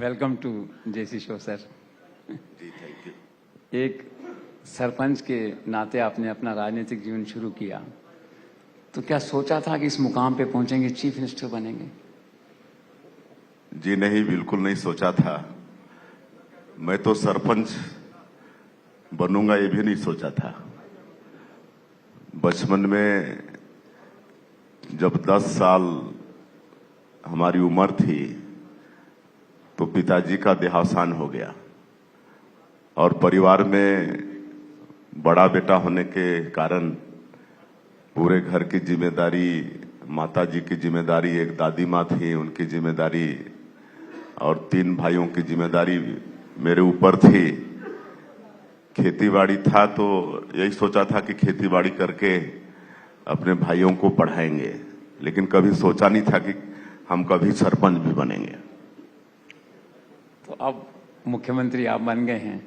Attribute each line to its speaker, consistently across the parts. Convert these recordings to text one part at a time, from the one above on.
Speaker 1: Welcome to JC show sir.
Speaker 2: जी thank you.
Speaker 1: एक सरपंच के नाते आपने अपना राजनीतिक जीवन शुरू किया, तो क्या सोचा था कि इस मुकाम पे पहुंचेंगे, चीफ मिनिस्टर बनेंगे?
Speaker 2: जी नहीं, बिल्कुल नहीं सोचा था। मैं तो सरपंच बनूंगा ये भी नहीं सोचा था। बचपन में जब 10 साल हमारी उम्र थी तो पिताजी का देहावसान हो गया और परिवार में बड़ा बेटा होने के कारण पूरे घर की जिम्मेदारी, माताजी की जिम्मेदारी, एक दादी माँ थी उनकी जिम्मेदारी और 3 भाइयों की जिम्मेदारी मेरे ऊपर थी। खेतीबाड़ी था तो यही सोचा था कि खेतीबाड़ी करके अपने भाइयों को पढ़ाएंगे, लेकिन कभी सोचा नहीं था कि हम कभी सरपंच भी बनेंगे।
Speaker 1: तो अब मुख्यमंत्री आप बन गए हैं,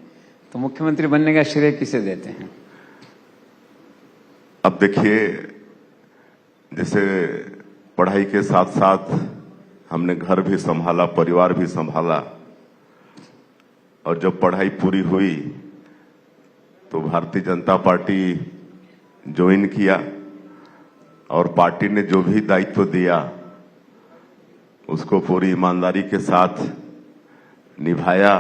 Speaker 1: तो मुख्यमंत्री बनने का श्रेय किसे देते हैं?
Speaker 2: अब देखिए, जैसे पढ़ाई के साथ साथ हमने घर भी संभाला, परिवार भी संभाला, और जब पढ़ाई पूरी हुई तो भारतीय जनता पार्टी ज्वाइन किया और पार्टी ने जो भी दायित्व दिया उसको पूरी ईमानदारी के साथ निभाया।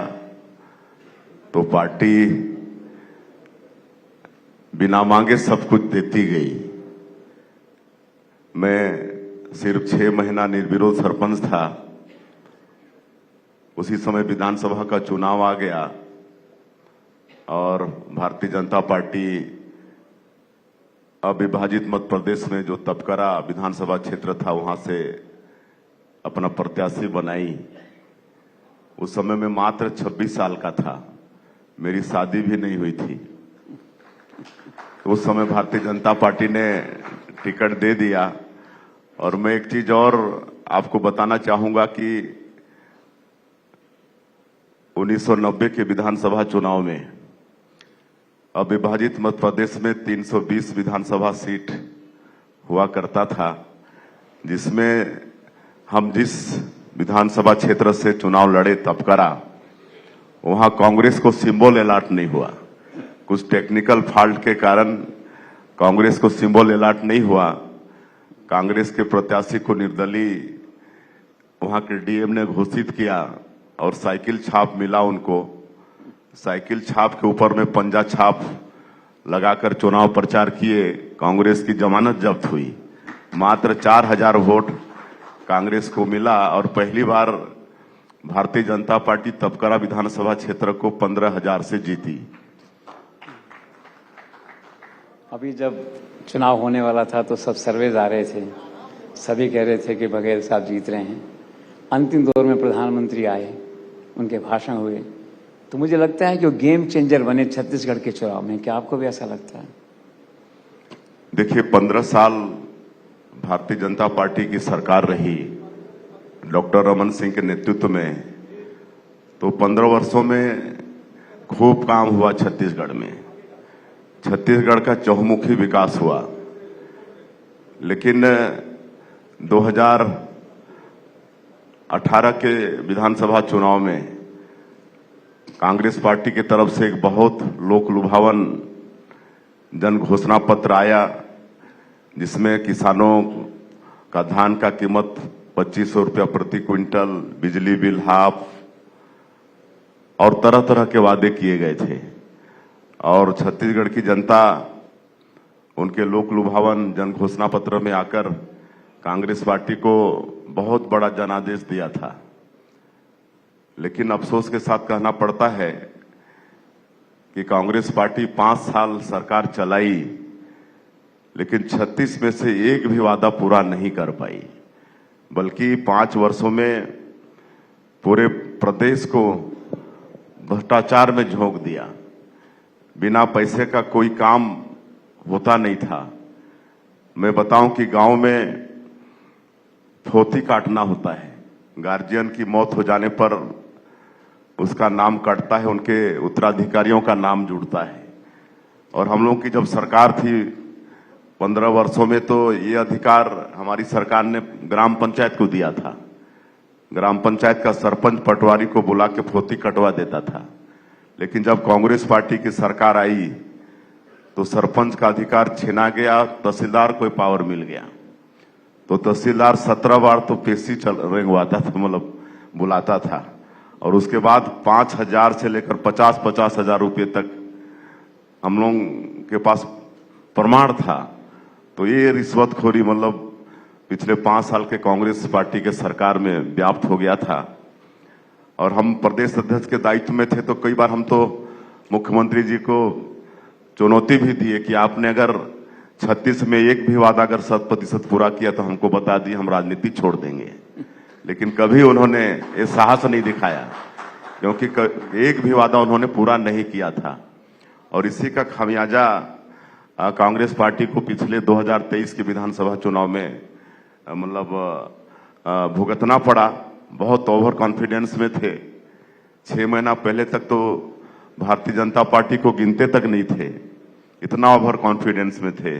Speaker 2: तो पार्टी बिना मांगे सब कुछ देती गई। मैं सिर्फ 6 महीना निर्विरोध सरपंच था। उसी समय विधानसभा का चुनाव आ गया और भारतीय जनता पार्टी अविभाजित मध्य प्रदेश में जो तपकरा विधानसभा क्षेत्र था वहां से अपना प्रत्याशी बनाई। उस समय में मात्र 26 साल का था, मेरी शादी भी नहीं हुई थी। उस समय भारतीय जनता पार्टी ने टिकट दे दिया। और मैं एक चीज और आपको बताना चाहूंगा कि 1990 के विधानसभा चुनाव में अविभाजित मध्य प्रदेश में 320 विधानसभा सीट हुआ करता था, जिसमें हम जिस विधानसभा क्षेत्र से चुनाव लड़े तपकरा, वहां कांग्रेस को सिंबल अलॉट नहीं हुआ। कुछ टेक्निकल फॉल्ट के कारण कांग्रेस को सिंबल अलॉट नहीं हुआ। कांग्रेस के प्रत्याशी को निर्दलीय वहां के डीएम ने घोषित किया और साइकिल छाप मिला उनको। साइकिल छाप के ऊपर में पंजा छाप लगाकर चुनाव प्रचार किए। कांग्रेस की जमानत जब्त हुई। मात्र 4000 वोट कांग्रेस को मिला और पहली बार भारतीय जनता पार्टी तपकरा विधानसभा क्षेत्र को 15,000 से जीती।
Speaker 1: अभी जब चुनाव होने वाला था तो सब सर्वेज आ रहे थे, सभी कह रहे थे कि बघेल साहब जीत रहे हैं। अंतिम दौर में प्रधानमंत्री आए, उनके भाषण हुए, तो मुझे लगता है कि वो गेम चेंजर बने छत्तीसगढ़ के चुनाव में। क्या आपको भी ऐसा लगता है?
Speaker 2: देखिए, 15 साल भारतीय जनता पार्टी की सरकार रही डॉक्टर रमन सिंह के नेतृत्व में, तो 15 वर्षों में खूब काम हुआ छत्तीसगढ़ में। छत्तीसगढ़ का चहुमुखी विकास हुआ। लेकिन 2018 के विधानसभा चुनाव में कांग्रेस पार्टी की तरफ से एक बहुत लोक लुभावन जन घोषणा पत्र आया, जिसमें किसानों का धान का कीमत 2500 रुपया प्रति क्विंटल, बिजली बिल हाफ और तरह तरह के वादे किए गए थे। और छत्तीसगढ़ की जनता उनके लोक लुभावन जन घोषणा पत्र में आकर कांग्रेस पार्टी को बहुत बड़ा जनादेश दिया था। लेकिन अफसोस के साथ कहना पड़ता है कि कांग्रेस पार्टी 5 साल सरकार चलाई, लेकिन 36 में से एक भी वादा पूरा नहीं कर पाई, बल्कि 5 वर्षों में पूरे प्रदेश को भ्रष्टाचार में झोंक दिया। बिना पैसे का कोई काम होता नहीं था। मैं बताऊं कि गांव में थोती काटना होता है, गार्जियन की मौत हो जाने पर उसका नाम कटता है, उनके उत्तराधिकारियों का नाम जुड़ता है। और हम लोगों की जब सरकार थी 15 वर्षों में, तो ये अधिकार हमारी सरकार ने ग्राम पंचायत को दिया था। ग्राम पंचायत का सरपंच पटवारी को बुला के फोती कटवा देता था। लेकिन जब कांग्रेस पार्टी की सरकार आई तो सरपंच का अधिकार छीना गया, तहसीलदार को पावर मिल गया। तो तहसीलदार 17 बार तो पेशी रेंगवाता था, मतलब बुलाता था। और उसके बाद 5,000 से लेकर 50-50 हजार रुपये तक हम लोग के पास प्रमाण था। तो ये रिश्वतखोरी मतलब पिछले 5 साल के कांग्रेस पार्टी के सरकार में व्याप्त हो गया था। और हम प्रदेश अध्यक्ष के दायित्व में थे तो कई बार हम तो मुख्यमंत्री जी को चुनौती भी दिए कि आपने अगर 36 में एक भी वादा अगर 100% पूरा किया तो हमको बता दिए, हम राजनीति छोड़ देंगे। लेकिन कभी उन्होंने ये साहस नहीं दिखाया, क्योंकि एक भी वादा उन्होंने पूरा नहीं किया था। और इसी का खामियाजा कांग्रेस पार्टी को पिछले 2023 के विधानसभा चुनाव में मतलब भुगतना पड़ा। बहुत ओवर कॉन्फिडेंस में थे। 6 महीना पहले तक तो भारतीय जनता पार्टी को गिनते तक नहीं थे, इतना ओवर कॉन्फिडेंस में थे।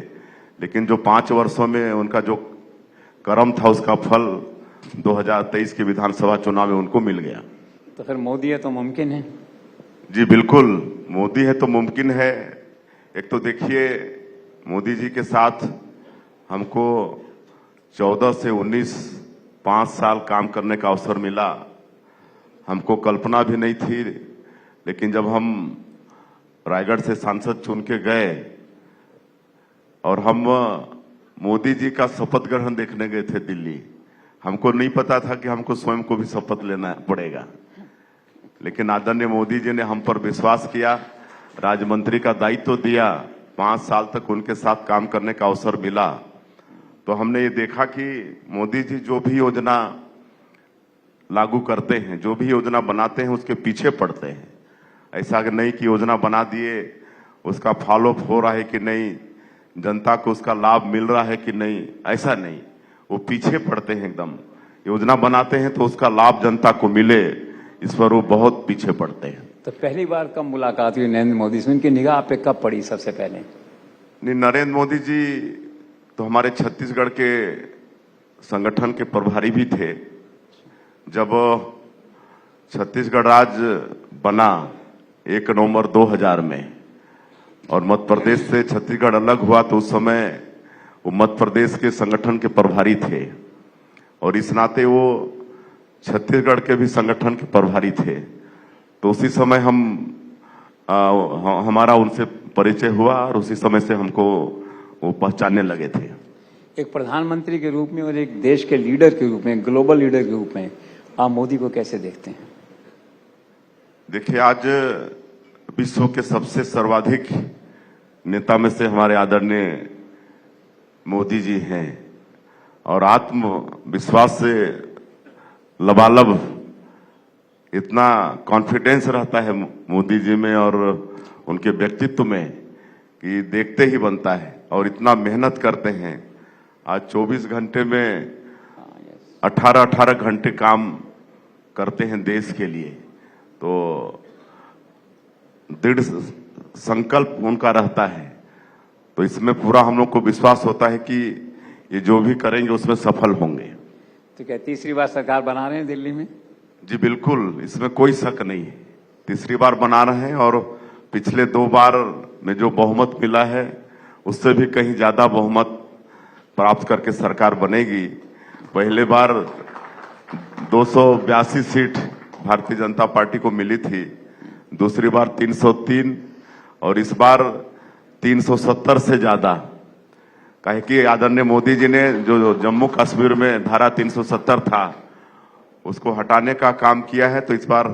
Speaker 2: लेकिन जो 5 वर्षों में उनका जो कर्म था उसका फल 2023 के विधानसभा चुनाव में उनको मिल गया।
Speaker 1: तो फिर मोदी है तो मुमकिन है?
Speaker 2: जी बिल्कुल, मोदी है तो मुमकिन है। एक तो देखिए, मोदी जी के साथ हमको 14 से 19 5 साल काम करने का अवसर मिला। हमको कल्पना भी नहीं थी। लेकिन जब हम रायगढ़ से सांसद चुन के गए और हम मोदी जी का शपथ ग्रहण देखने गए थे दिल्ली, हमको नहीं पता था कि हमको स्वयं को भी शपथ लेना पड़ेगा। लेकिन आदरणीय मोदी जी ने हम पर विश्वास किया, राज्यमंत्री का दायित्व दिया, 5 साल तक उनके साथ काम करने का अवसर मिला। तो हमने ये देखा कि मोदी जी जो भी योजना लागू करते हैं, जो भी योजना बनाते हैं, उसके पीछे पड़ते हैं। ऐसा नहीं कि योजना बना दिए, उसका फॉलोअप हो रहा है कि नहीं, जनता को उसका लाभ मिल रहा है कि नहीं, ऐसा नहीं। वो पीछे पड़ते हैं एकदम। योजना बनाते हैं तो उसका लाभ जनता को मिले, इस पर वो बहुत पीछे पड़ते हैं।
Speaker 1: तो पहली बार कब मुलाकात हुई नरेंद्र मोदी से? उनकी निगाह पे कब पड़ी सबसे पहले?
Speaker 2: नहीं, नरेंद्र मोदी जी तो हमारे छत्तीसगढ़ के संगठन के प्रभारी भी थे। जब छत्तीसगढ़ राज्य बना 1 नवंबर 2000 में और मध्य प्रदेश से छत्तीसगढ़ अलग हुआ, तो उस समय वो मध्य प्रदेश के संगठन के प्रभारी थे और इस नाते वो छत्तीसगढ़ के भी संगठन के प्रभारी थे। तो उसी समय हमारा उनसे परिचय हुआ और उसी समय से हमको वो पहचानने लगे थे।
Speaker 1: एक प्रधानमंत्री के रूप में और एक देश के लीडर के रूप में, ग्लोबल लीडर के रूप में आप मोदी को कैसे देखते हैं?
Speaker 2: देखिए, आज विश्व के सबसे सर्वाधिक नेता में से हमारे आदरणीय मोदी जी हैं और आत्मविश्वास से लबालब इतना कॉन्फिडेंस रहता है मोदी जी में और उनके व्यक्तित्व में कि देखते ही बनता है। और इतना मेहनत करते हैं। आज 24 घंटे में 18 घंटे काम करते हैं देश के लिए। तो दृढ़ संकल्प उनका रहता है। तो इसमें पूरा हम लोग को विश्वास होता है कि ये जो भी करेंगे उसमें सफल होंगे।
Speaker 1: तो क्या तीसरी बार सरकार बना रहे हैं दिल्ली में? जी
Speaker 2: बिल्कुल, इसमें कोई शक नहीं है। तीसरी बार बना रहे हैं और पिछले 2 बार में जो बहुमत मिला है उससे भी कहीं ज्यादा बहुमत प्राप्त करके सरकार बनेगी। पहले बार 282 सीट भारतीय जनता पार्टी को मिली थी, दूसरी बार 303 और इस बार 370 से ज्यादा। काहे कि आदरणीय मोदी जी ने जो जम्मू कश्मीर में धारा 370 था उसको हटाने का काम किया है। तो इस बार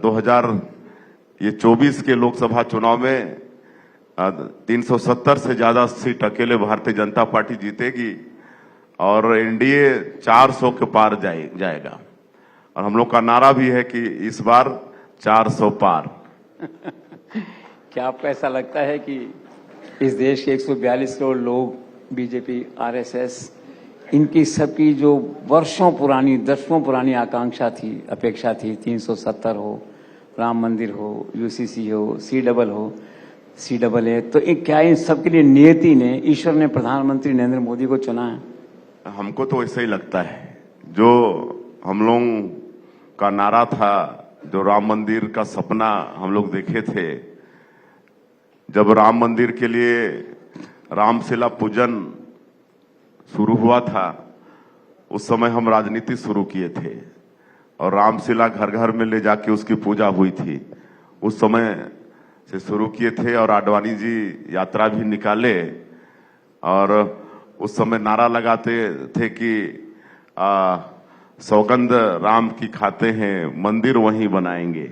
Speaker 2: 2024 के लोकसभा चुनाव में 370 से ज्यादा सीट अकेले भारतीय जनता पार्टी जीतेगी और एनडीए 400 के पार जाएगा। और हम लोग का नारा भी है कि इस बार 400 पार।
Speaker 1: क्या आपको ऐसा लगता है कि इस देश के 142 करोड़ लोग, बीजेपी, आरएसएस, इनकी सबकी जो वर्षों पुरानी, दशकों पुरानी आकांक्षा थी, अपेक्षा थी, 370 हो, राम मंदिर हो, यूसीसी हो, CAA, तो क्या इन सबके लिए नियति ने, ईश्वर ने प्रधानमंत्री नरेंद्र मोदी को चुना है?
Speaker 2: हमको तो ऐसा ही लगता है। जो हम लोग का नारा था, जो राम मंदिर का सपना हम लोग देखे थे, जब राम मंदिर के लिए रामशिला पूजन शुरू हुआ था, उस समय हम राजनीति शुरू किए थे और रामशिला घर घर में ले जाके उसकी पूजा हुई थी। उस समय से शुरू किए थे और आडवाणी जी यात्रा भी निकाले और उस समय नारा लगाते थे कि सौगंध राम की खाते हैं, मंदिर वहीं बनाएंगे।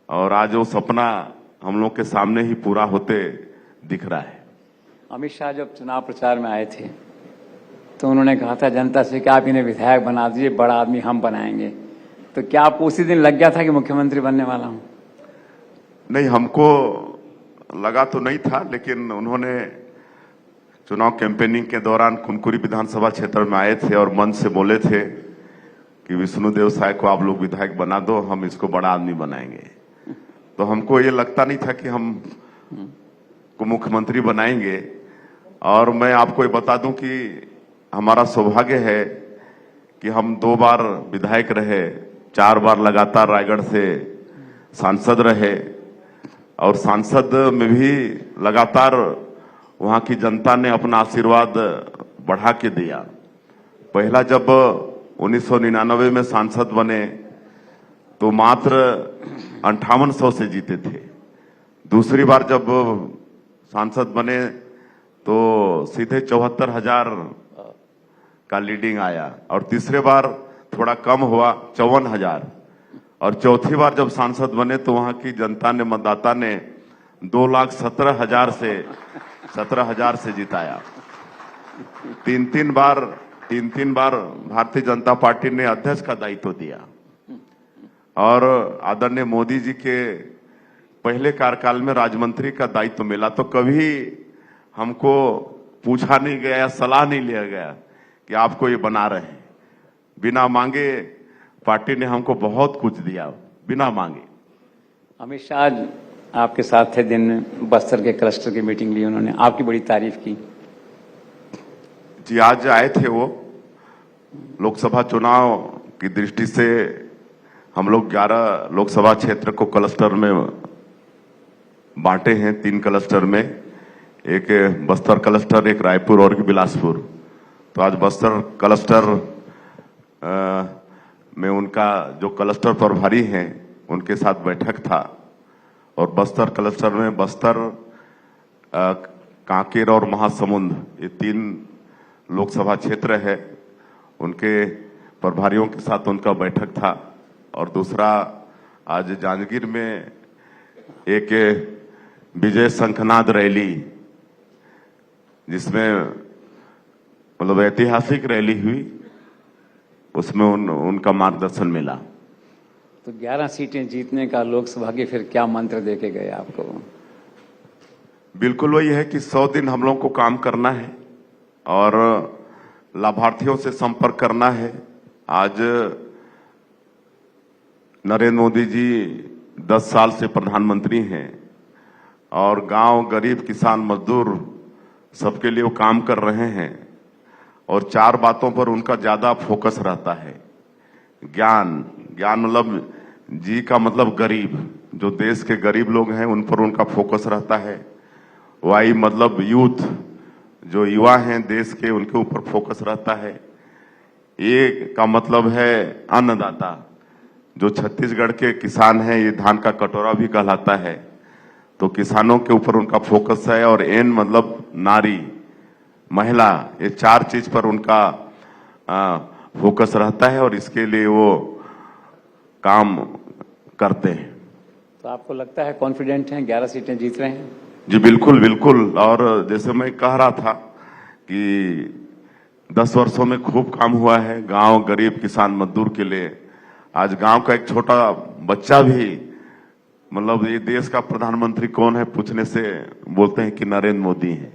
Speaker 2: और आज वो सपना हम लोग के सामने ही पूरा होते दिख रहा है।
Speaker 1: अमित शाह जब चुनाव प्रचार में आए थे तो उन्होंने कहा था जनता से कि आप इन्हें विधायक बना दीजिए, बड़ा आदमी हम बनाएंगे। तो क्या आपको उसी दिन लग गया था कि मुख्यमंत्री बनने वाला हूं?
Speaker 2: नहीं, हमको लगा तो नहीं था, लेकिन उन्होंने चुनाव कैंपेनिंग के दौरान कुनकुरी विधानसभा क्षेत्र में आए थे और मंच से बोले थे कि विष्णुदेव साय को आप लोग विधायक बना दो, हम इसको बड़ा आदमी बनाएंगे। तो हमको ये लगता नहीं था कि हम को मुख्यमंत्री बनाएंगे। और मैं आपको ये बता दूं कि हमारा सौभाग्य है कि हम 2 बार विधायक रहे, 4 बार लगातार रायगढ़ से सांसद रहे और सांसद में भी लगातार वहां की जनता ने अपना आशीर्वाद बढ़ा के दिया। पहला जब 1999 में सांसद बने तो मात्र 5800 से जीते थे। दूसरी बार जब सांसद बने तो सीधे 74,000 का लीडिंग आया और तीसरे बार थोड़ा कम हुआ, 54,000। और चौथी बार जब सांसद बने तो वहां की जनता ने, मतदाता ने 2,17,000 से जिताया। तीन बार भारतीय जनता पार्टी ने अध्यक्ष का दायित्व दिया और आदरणीय मोदी जी के पहले कार्यकाल में राज्यमंत्री का दायित्व मिला। तो कभी हमको पूछा नहीं गया, सलाह नहीं लिया गया कि आपको ये बना रहे हैं। बिना मांगे पार्टी ने हमको बहुत कुछ दिया, बिना मांगे।
Speaker 1: अमित शाह आपके साथ थे दिन में, बस्तर के क्लस्टर की मीटिंग ली उन्होंने, आपकी बड़ी तारीफ की।
Speaker 2: जी, आज आए थे वो। लोकसभा चुनाव की दृष्टि से हम लोग 11 लोकसभा क्षेत्र को क्लस्टर में बांटे हैं, 3 क्लस्टर में, एक बस्तर क्लस्टर, एक रायपुर और एक बिलासपुर। तो आज बस्तर क्लस्टर में उनका जो क्लस्टर प्रभारी हैं उनके साथ बैठक था और बस्तर क्लस्टर में बस्तर, कांकेर और महासमुंद, ये 3 लोकसभा क्षेत्र है, उनके प्रभारियों के साथ उनका बैठक था। और दूसरा आज जांजगीर में एक विजय शंखनाद रैली, जिसमें मतलब ऐतिहासिक रैली हुई, उसमें उनका मार्गदर्शन मिला।
Speaker 1: तो 11 सीटें जीतने का लोकसभा के फिर क्या मंत्र देके गए आपको?
Speaker 2: बिल्कुल वही है कि 100 दिन हम लोग को काम करना है और लाभार्थियों से संपर्क करना है। आज नरेंद्र मोदी जी 10 साल से प्रधानमंत्री हैं और गांव, गरीब, किसान, मजदूर सबके लिए वो काम कर रहे हैं और 4 बातों पर उनका ज्यादा फोकस रहता है। ज्ञान मतलब जी का मतलब गरीब, जो देश के गरीब लोग हैं उन पर उनका फोकस रहता है। वाई मतलब यूथ, जो युवा हैं देश के, उनके ऊपर फोकस रहता है। ए का मतलब है अन्नदाता, जो छत्तीसगढ़ के किसान हैं, ये धान का कटोरा भी कहलाता है, तो किसानों के ऊपर उनका फोकस है। और एन मतलब नारी, महिला, ये 4 चीज पर उनका फोकस रहता है और इसके लिए वो काम करते हैं।
Speaker 1: तो आपको लगता है कॉन्फिडेंट हैं, 11 सीटें जीत रहे हैं?
Speaker 2: जी बिल्कुल बिल्कुल। और जैसे मैं कह रहा था कि 10 वर्षों में खूब काम हुआ है गांव, गरीब, किसान, मजदूर के लिए। आज गांव का एक छोटा बच्चा भी, मतलब ये देश का प्रधानमंत्री कौन है पूछने से बोलते हैं कि नरेंद्र मोदी है।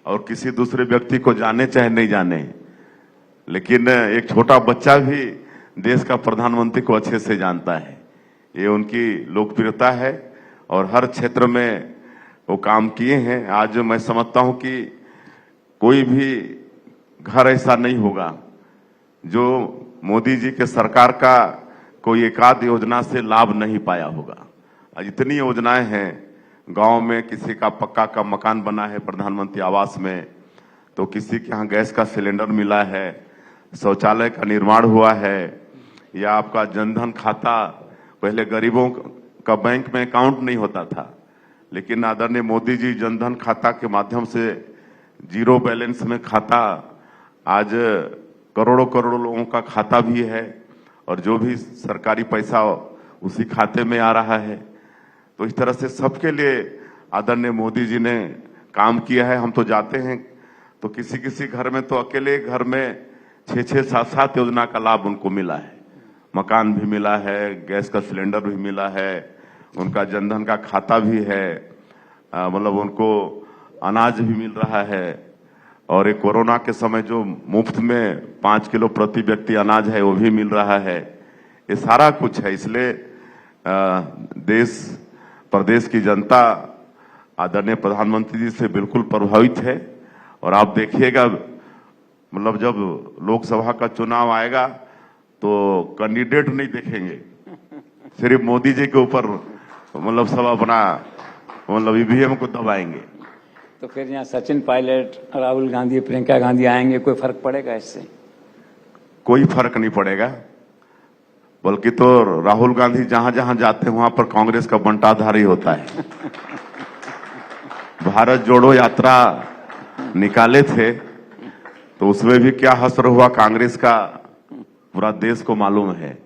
Speaker 2: और किसी दूसरे व्यक्ति को जाने चाहे नहीं जाने, लेकिन एक छोटा बच्चा भी देश का प्रधानमंत्री को अच्छे से जानता है। ये उनकी लोकप्रियता है और हर क्षेत्र में वो काम किए हैं। आज मैं समझता हूं कि कोई भी घर ऐसा नहीं होगा जो मोदी जी के सरकार का कोई एकाध योजना से लाभ नहीं पाया होगा। आज इतनी योजनाएं हैं, गांव में किसी का पक्का का मकान बना है प्रधानमंत्री आवास में, तो किसी के यहाँ गैस का सिलेंडर मिला है, शौचालय का निर्माण हुआ है, या आपका जनधन खाता, पहले गरीबों का बैंक में अकाउंट नहीं होता था, लेकिन आदरणीय मोदी जी जनधन खाता के माध्यम से जीरो बैलेंस में खाता, आज करोड़ों करोड़ों लोगों का खाता भी है, और जो भी सरकारी पैसा उसी खाते में आ रहा है। तो इस तरह से सबके लिए आदरणीय मोदी जी ने काम किया है। हम तो जाते हैं तो किसी किसी घर में तो अकेले घर में 6-6, 7-7 योजना का लाभ उनको मिला है। मकान भी मिला है, गैस का सिलेंडर भी मिला है, उनका जनधन का खाता भी है, मतलब उनको अनाज भी मिल रहा है, और एक कोरोना के समय जो मुफ्त में 5 किलो प्रति व्यक्ति अनाज है वो भी मिल रहा है। ये सारा कुछ है, इसलिए देश प्रदेश की जनता आदरणीय प्रधानमंत्री जी से बिल्कुल प्रभावित है। और आप देखिएगा, मतलब जब लोकसभा का चुनाव आएगा तो कैंडिडेट नहीं देखेंगे, सिर्फ मोदी जी के ऊपर मतलब सब अपना मतलब ईवीएम को दबाएंगे।
Speaker 1: तो फिर यहाँ सचिन पायलट, राहुल गांधी, प्रियंका गांधी आएंगे, कोई फर्क पड़ेगा इससे?
Speaker 2: कोई फर्क नहीं पड़ेगा, बल्कि तो राहुल गांधी जहां जहां जाते हैं वहां पर कांग्रेस का बंटाधारी होता है। भारत जोड़ो यात्रा निकाले थे तो उसमें भी क्या हश्र हुआ कांग्रेस का, पूरा देश को मालूम है।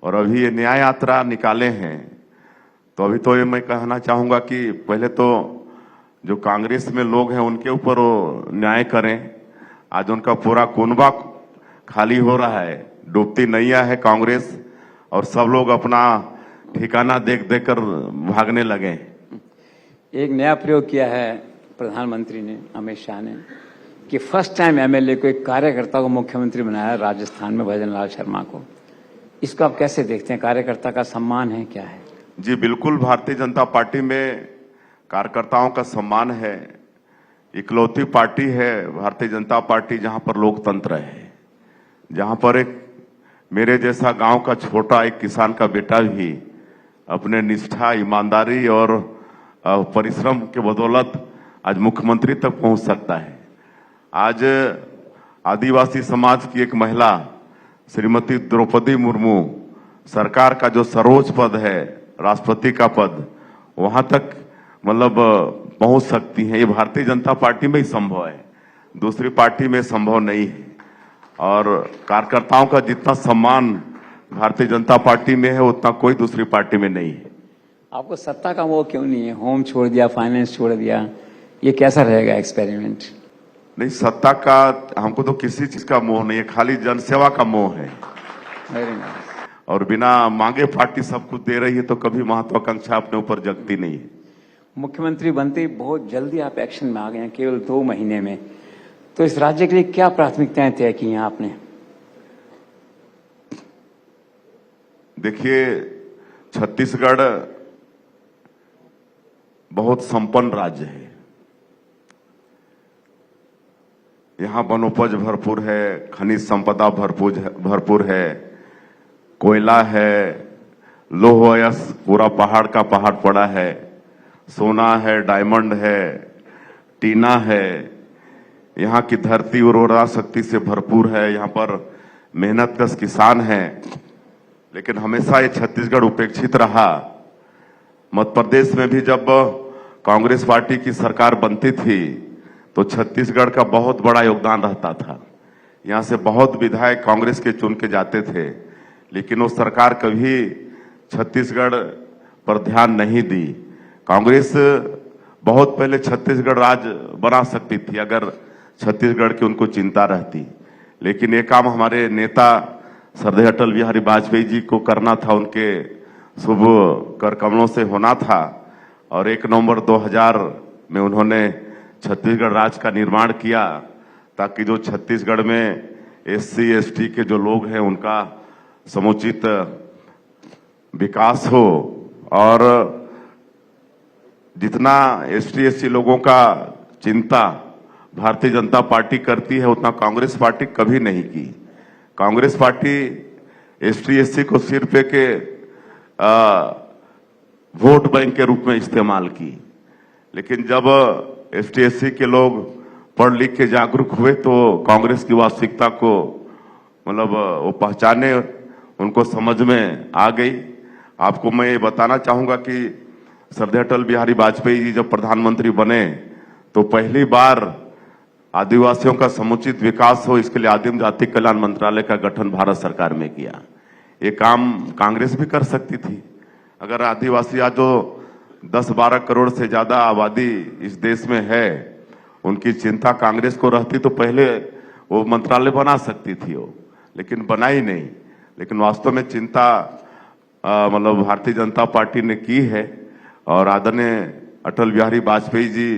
Speaker 2: और अभी ये न्याय यात्रा निकाले हैं, तो अभी तो ये मैं कहना चाहूंगा कि पहले तो जो कांग्रेस में लोग हैं उनके ऊपर वो न्याय करें। आज उनका पूरा कुनबा खाली हो रहा है, डूबती नैया है कांग्रेस, और सब लोग अपना ठिकाना देख देख कर भागने लगे।
Speaker 1: एक नया प्रयोग किया है प्रधानमंत्री ने, अमित शाह ने, कि फर्स्ट टाइम एमएलए को, एक कार्यकर्ता को मुख्यमंत्री बनाया राजस्थान में, भजन लाल शर्मा को। इसको आप कैसे देखते हैं? कार्यकर्ता का सम्मान है, क्या है?
Speaker 2: जी बिल्कुल, भारतीय जनता पार्टी में कार्यकर्ताओं का सम्मान है। इकलौती पार्टी है भारतीय जनता पार्टी जहां पर लोकतंत्र है, जहां पर एक मेरे जैसा गांव का छोटा एक किसान का बेटा भी अपने निष्ठा, ईमानदारी और परिश्रम के बदौलत आज मुख्यमंत्री तक पहुंच सकता है। आज आदिवासी समाज की एक महिला श्रीमती द्रौपदी मुर्मू सरकार का जो सर्वोच्च पद है, राष्ट्रपति का पद, वहां तक मतलब पहुंच सकती हैं। ये भारतीय जनता पार्टी में ही संभव है, दूसरी पार्टी में संभव नहीं है। और कार्यकर्ताओं का जितना सम्मान भारतीय जनता पार्टी में है उतना कोई दूसरी पार्टी में नहीं है।
Speaker 1: आपको सत्ता का मोह क्यों नहीं है? होम छोड़ दिया, फाइनेंस छोड़ दिया, ये कैसा रहेगा एक्सपेरिमेंट?
Speaker 2: नहीं, सत्ता का हमको तो किसी चीज का मोह नहीं है, खाली जनसेवा का मोह है। और बिना मांगे पार्टी सब कुछ दे रही है तो कभी महत्वाकांक्षा अपने ऊपर जगती नहीं है।
Speaker 1: मुख्यमंत्री बनते ही बहुत जल्दी आप एक्शन में आ गए हैं, केवल 2 महीने में। तो इस राज्य के लिए क्या प्राथमिकताएं तय की हैं आपने?
Speaker 2: देखिए, छत्तीसगढ़ बहुत संपन्न राज्य है। यहाँ वनोपज भरपूर है, खनिज संपदा भरपूर है, कोयला है, लौह अयस्क पूरा पहाड़ का पहाड़ पड़ा है, सोना है, डायमंड है, टीना है। यहाँ की धरती उर्वरा शक्ति से भरपूर है, यहाँ पर मेहनतकश किसान हैं। लेकिन हमेशा ये छत्तीसगढ़ उपेक्षित रहा। मध्य प्रदेश में भी जब कांग्रेस पार्टी की सरकार बनती थी तो छत्तीसगढ़ का बहुत बड़ा योगदान रहता था। यहाँ से बहुत विधायक कांग्रेस के चुन के जाते थे, लेकिन वो सरकार कभी छत्तीसगढ़ पर ध्यान नहीं दी। कांग्रेस बहुत पहले छत्तीसगढ़ राज्य बना सकती थी अगर छत्तीसगढ़ की उनको चिंता रहती, लेकिन ये काम हमारे नेता श्रद्धेय अटल बिहारी वाजपेयी जी को करना था, उनके शुभ कर कमलों से होना था। और 1 नवंबर 2000 में उन्होंने छत्तीसगढ़ राज्य का निर्माण किया, ताकि जो छत्तीसगढ़ में SC ST के जो लोग हैं उनका समुचित विकास हो। और जितना ST SC लोगों का चिंता भारतीय जनता पार्टी करती है उतना कांग्रेस पार्टी कभी नहीं की। कांग्रेस पार्टी एसटी एससी को सिर्फ एक वोट बैंक के रूप में इस्तेमाल की, लेकिन जब एसटी एससी के लोग पढ़ लिख के जागरूक हुए तो कांग्रेस की वास्तविकता को मतलब वो पहचाने, उनको समझ में आ गई। आपको मैं ये बताना चाहूंगा कि श्रद्धेय अटल बिहारी वाजपेयी जी जब प्रधानमंत्री बने तो पहली बार आदिवासियों का समुचित विकास हो, इसके लिए आदिम जाति कल्याण मंत्रालय का गठन भारत सरकार में किया। ये काम कांग्रेस भी कर सकती थी। अगर आदिवासी आज जो 10-12 करोड़ से ज्यादा आबादी इस देश में है, उनकी चिंता कांग्रेस को रहती तो पहले वो मंत्रालय बना सकती थी वो, लेकिन बनाई नहीं। लेकिन वास्तव में चिंता मतलब भारतीय जनता पार्टी ने की है और आदरणीय अटल बिहारी वाजपेयी जी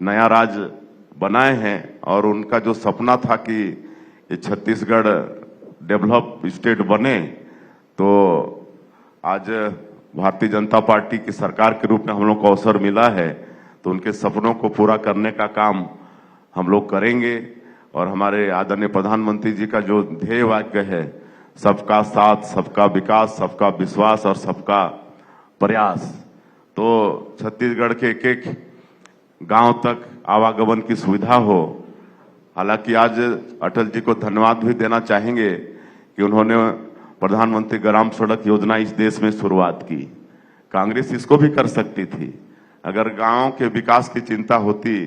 Speaker 2: नया राज्य बनाए हैं और उनका जो सपना था कि ये छत्तीसगढ़ डेवलप स्टेट बने, तो आज भारतीय जनता पार्टी की सरकार के रूप में हम लोग को अवसर मिला है, तो उनके सपनों को पूरा करने का काम हम लोग करेंगे। और हमारे आदरणीय प्रधानमंत्री जी का जो ध्येय वाक्य है, सबका साथ, सबका विकास, सबका विश्वास और सबका प्रयास, तो छत्तीसगढ़ के एक एक गांव तक आवागमन की सुविधा हो। हालांकि आज अटल जी को धन्यवाद भी देना चाहेंगे कि उन्होंने प्रधानमंत्री ग्राम सड़क योजना इस देश में शुरुआत की। कांग्रेस इसको भी कर सकती थी। अगर गांव के विकास की चिंता होती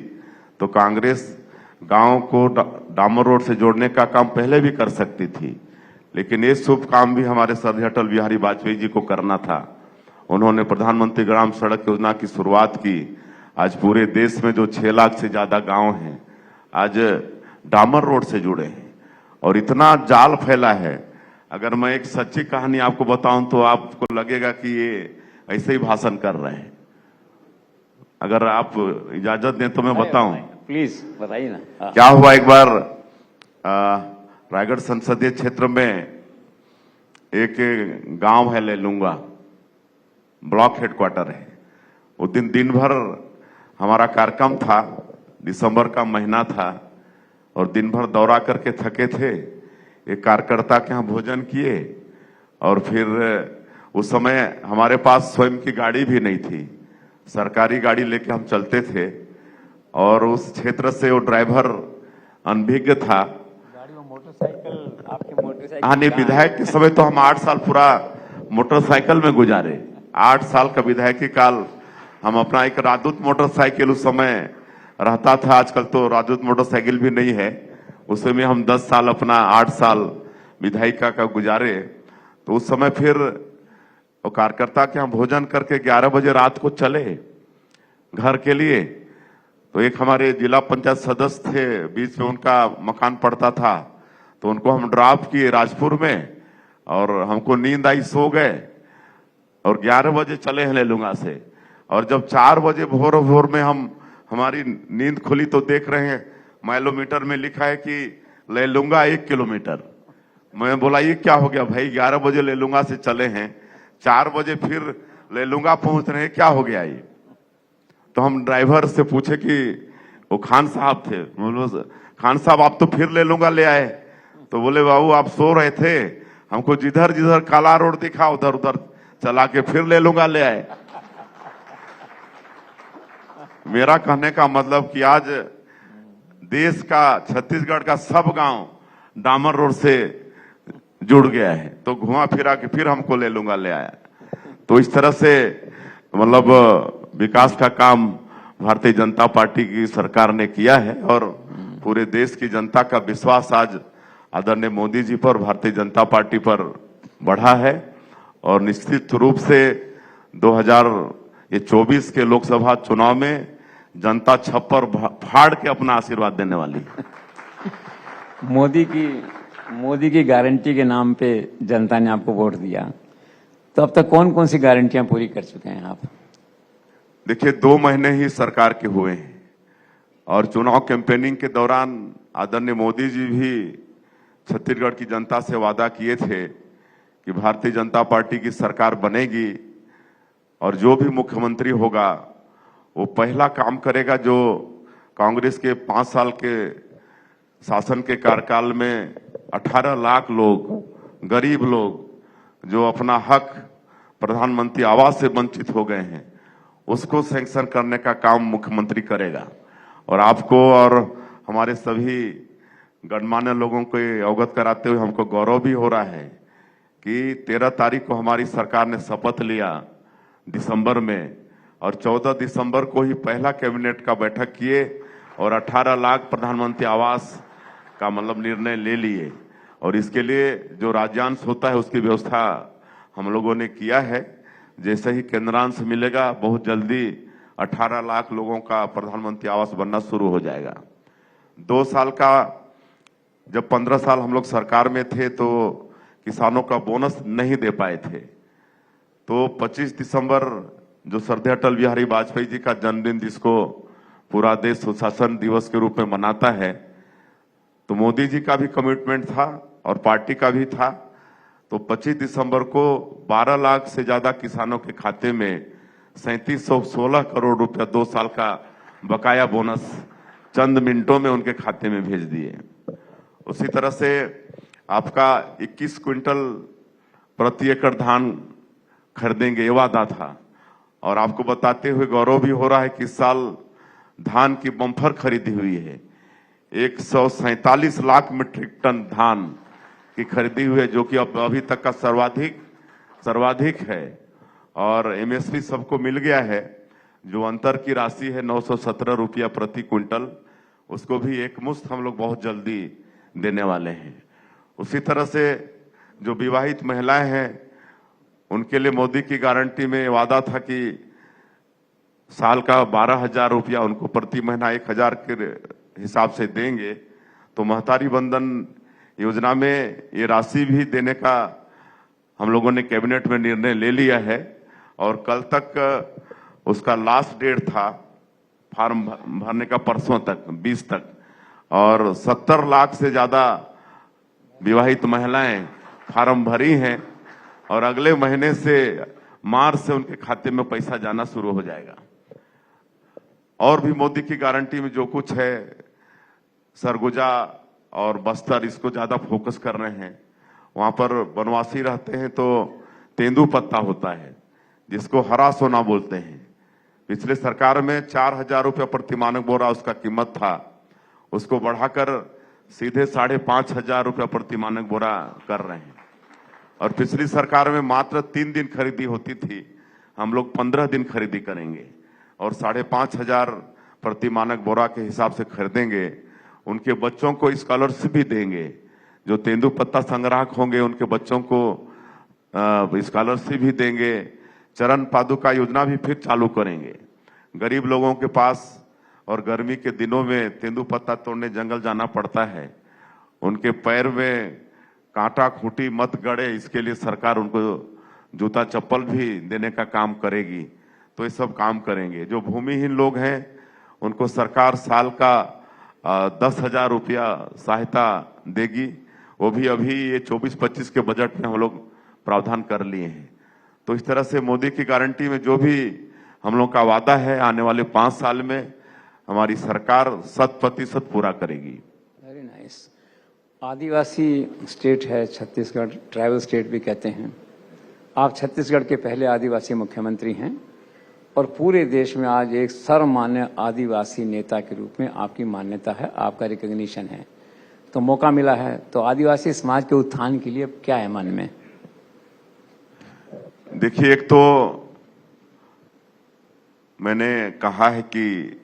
Speaker 2: तो कांग्रेस गांव को डामर रोड से जोड़ने का काम पहले भी कर सकती थी, लेकिन ये शुभ काम भी हमारे श्रद्धेय अटल बिहारी वाजपेयी जी को करना था। उन्होंने प्रधानमंत्री ग्राम सड़क योजना की शुरुआत की। आज पूरे देश में जो 6 लाख से ज्यादा गांव हैं, आज डामर रोड से जुड़े हैं और इतना जाल फैला है। अगर मैं एक सच्ची कहानी आपको बताऊं तो आपको लगेगा कि ये ऐसे ही भाषण कर रहे हैं। अगर आप इजाजत दें तो मैं बताऊं।
Speaker 1: प्लीज बताइए ना।
Speaker 2: क्या हुआ, एक बार रायगढ़ संसदीय क्षेत्र में एक गांव है लेलुंगा, ब्लॉक हेडक्वार्टर है। उस दिन भर हमारा कार्यक्रम था, दिसंबर का महीना था और दिन भर दौरा करके थके थे। एक कार्यकर्ता के यहाँ भोजन किए और फिर उस समय हमारे पास स्वयं की गाड़ी भी नहीं थी, सरकारी गाड़ी लेके हम चलते थे और उस क्षेत्र से वो ड्राइवर अनभिज्ञ था।
Speaker 1: गाड़ी में मोटरसाइकिल, आपकी मोटरसाइकिल।
Speaker 2: हाँ, नहीं, विधायक के समय तो हम 8 साल पूरा मोटरसाइकिल में गुजारे। 8 साल का विधायकी काल हम अपना एक राजदूत मोटरसाइकिल उस समय रहता था, आजकल तो राजदूत मोटरसाइकिल भी नहीं है, उसमें हम 10 साल अपना 8 साल विधायिका का गुजारे। तो उस समय फिर वो कार्यकर्ता के यहाँ भोजन करके 11 बजे रात को चले घर के लिए। तो एक हमारे जिला पंचायत सदस्य थे, बीच में उनका मकान पड़ता था, तो उनको हम ड्रॉप किए राजपुर में और हमको नींद आई, सो गए और 11 बजे चले हैं लेलुंगा से। और जब 4 बजे भोर में हमारी नींद खुली तो देख रहे हैं माइलोमीटर में लिखा है कि लेलुंगा 1 किलोमीटर। मैं बोला ये क्या हो गया भाई, 11 बजे लेलुंगा से चले हैं, 4 बजे फिर लेलुंगा पहुंच रहे हैं, क्या हो गया ये। तो हम ड्राइवर से पूछे कि वो खान साहब थे, बोलो खान साहब आप तो फिर लेलुंगा ले आए। तो बोले बाबू आप सो रहे थे, हमको जिधर जिधर काला रोड दिखा उधर उधर चला के फिर लेलुंगा ले आए। मेरा कहने का मतलब कि आज देश का, छत्तीसगढ़ का सब गांव डामर रोड से जुड़ गया है, तो घुमा फिरा के फिर हमको लेलुंगा ले आया। तो इस तरह से मतलब विकास का काम भारतीय जनता पार्टी की सरकार ने किया है और पूरे देश की जनता का विश्वास आज आदरणीय मोदी जी पर, भारतीय जनता पार्टी पर बढ़ा है। और निश्चित रूप से 2024 के लोकसभा चुनाव में जनता छप्पर फाड़ के अपना आशीर्वाद देने वाली है।
Speaker 1: मोदी की गारंटी के नाम पे जनता ने आपको वोट दिया, तो अब तक कौन कौन सी गारंटियां पूरी कर चुके हैं आप?
Speaker 2: देखिए 2 महीने ही सरकार के हुए हैं और चुनाव कैंपेनिंग के दौरान आदरणीय मोदी जी भी छत्तीसगढ़ की जनता से वादा किए थे कि भारतीय जनता पार्टी की सरकार बनेगी और जो भी मुख्यमंत्री होगा वो पहला काम करेगा जो कांग्रेस के 5 साल के शासन के कार्यकाल में 18 लाख लोग, गरीब लोग जो अपना हक प्रधानमंत्री आवास से वंचित हो गए हैं, उसको सैंक्शन करने का काम मुख्यमंत्री करेगा। और आपको और हमारे सभी गणमान्य लोगों को अवगत कराते हुए हमको गौरव भी हो रहा है कि 13 तारीख को हमारी सरकार ने शपथ लिया दिसंबर में, और 14 दिसंबर को ही पहला कैबिनेट का बैठक किए और 18 लाख प्रधानमंत्री आवास का मतलब निर्णय ले लिए। और इसके लिए जो राज्यांश होता है उसकी व्यवस्था हम लोगों ने किया है। जैसे ही केंद्रांश मिलेगा बहुत जल्दी 18 लाख लोगों का प्रधानमंत्री आवास बनना शुरू हो जाएगा। 2 साल का, जब 15 साल हम लोग सरकार में थे तो किसानों का बोनस नहीं दे पाए थे, तो 25 दिसंबर जो श्रद्धेय अटल बिहारी वाजपेयी जी का जन्मदिन, जिसको पूरा देश सुशासन दिवस के रूप में मनाता है, तो मोदी जी का भी कमिटमेंट था और पार्टी का भी था। तो 25 दिसंबर को 12 लाख से ज्यादा किसानों के खाते में 3716 करोड़ रुपया 2 साल का बकाया बोनस चंद मिनटों में उनके खाते में भेज दिए। उसी तरह से आपका 21 क्विंटल प्रति एकड़ धान खरीदेंगे, ये वादा था। और आपको बताते हुए गौरव भी हो रहा है कि इस साल धान की बम्पर खरीदी हुई है। 147 लाख मीट्रिक टन धान की खरीदी हुई है, जो कि अब अभी तक का सर्वाधिक है। और एमएसपी सबको मिल गया है। जो अंतर की राशि है 917 रुपया प्रति क्विंटल, उसको भी एक मुश्त हम लोग बहुत जल्दी देने वाले हैं। उसी तरह से जो विवाहित महिलाएं हैं उनके लिए मोदी की गारंटी में वादा था कि साल का 12,000 रुपया उनको प्रति महीना 1,000 के हिसाब से देंगे। तो महतारी बंधन योजना में ये राशि भी देने का हम लोगों ने कैबिनेट में निर्णय ले लिया है। और कल तक उसका लास्ट डेट था फॉर्म भरने का, परसों तक 20 तक, और 70 लाख से ज्यादा विवाहित महिलाएं फॉर्म भरी हैं। और अगले महीने से, मार्च से उनके खाते में पैसा जाना शुरू हो जाएगा। और भी मोदी की गारंटी में जो कुछ है, सरगुजा और बस्तर, इसको ज्यादा फोकस कर रहे हैं। वहां पर वनवासी रहते हैं तो तेंदू पत्ता होता है, जिसको हरा सोना बोलते हैं। पिछले सरकार में 4,000 रुपया प्रति मानक बोरा उसका कीमत था, उसको बढ़ाकर सीधे 5,500 रुपया प्रति मानक बोरा कर रहे हैं। और पिछली सरकार में मात्र 3 दिन खरीदी होती थी, हम लोग 15 दिन खरीदी करेंगे और 5,500 प्रति मानक बोरा के हिसाब से खरीदेंगे। उनके बच्चों को स्कॉलरशिप भी देंगे, जो तेंदू पत्ता संग्राहक होंगे उनके बच्चों को स्कॉलरशिप भी देंगे। चरण पादुका योजना भी फिर चालू करेंगे। गरीब लोगों के पास और गर्मी के दिनों में तेंदू पत्ता तोड़ने जंगल जाना पड़ता है, उनके पैर में कांटा खूंटी मत गड़े, इसके लिए सरकार उनको जूता चप्पल भी देने का काम करेगी। तो ये सब काम करेंगे। जो भूमिहीन लोग हैं उनको सरकार साल का 10,000 रुपया सहायता देगी। वो भी अभी ये 24-25 के बजट में हम लोग प्रावधान कर लिए हैं। तो इस तरह से मोदी की गारंटी में जो भी हम लोग का वादा है, आने वाले 5 साल में हमारी सरकार 100% पूरा करेगी।
Speaker 1: Very nice. आदिवासी स्टेट है छत्तीसगढ़, ट्राइबल स्टेट भी कहते हैं। आप छत्तीसगढ़ के पहले आदिवासी मुख्यमंत्री हैं और पूरे देश में आज एक सर्वमान्य आदिवासी नेता के रूप में आपकी मान्यता है, आपका रिकॉग्निशन है। तो मौका मिला है तो आदिवासी समाज के उत्थान के लिए क्या है मन में?
Speaker 2: देखिए, एक तो मैंने कहा है कि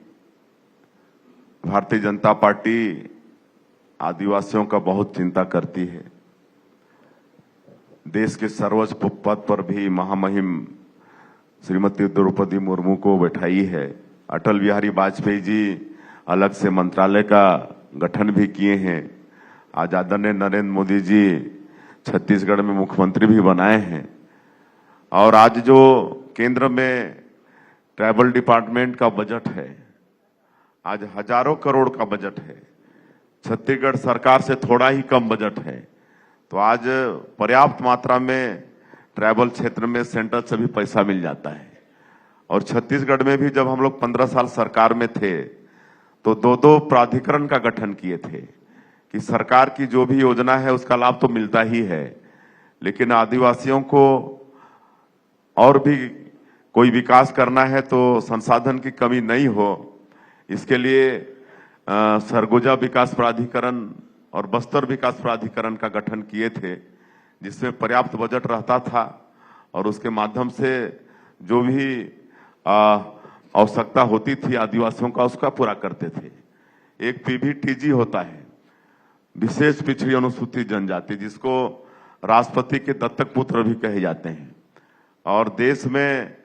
Speaker 2: भारतीय जनता पार्टी आदिवासियों का बहुत चिंता करती है। देश के सर्वोच्च पद पर भी महामहिम श्रीमती द्रौपदी मुर्मू को बैठाई है। अटल बिहारी वाजपेयी जी अलग से मंत्रालय का गठन भी किए हैं। आज आदरणीय नरेंद्र मोदी जी छत्तीसगढ़ में मुख्यमंत्री भी बनाए हैं। और आज जो केंद्र में ट्राइबल डिपार्टमेंट का बजट है, आज हजारों करोड़ का बजट है। छत्तीसगढ़ सरकार से थोड़ा ही कम बजट है। तो आज पर्याप्त मात्रा में ट्राइबल क्षेत्र में सेंटर से भी पैसा मिल जाता है। और छत्तीसगढ़ में भी जब हम लोग 15 साल सरकार में थे तो 2 प्राधिकरण का गठन किए थे। कि सरकार की जो भी योजना है उसका लाभ तो मिलता ही है, लेकिन आदिवासियों को और भी कोई विकास करना है तो संसाधन की कमी नहीं हो, इसके लिए सरगुजा विकास प्राधिकरण और बस्तर विकास प्राधिकरण का गठन किए थे, जिसमें पर्याप्त बजट रहता था और उसके माध्यम से जो भी आवश्यकता होती थी आदिवासियों का उसका पूरा करते थे। एक पीवीटीजी होता है, विशेष पिछड़ी अनुसूचित जनजाति, जिसको राष्ट्रपति के दत्तक पुत्र भी कहे जाते हैं, और देश में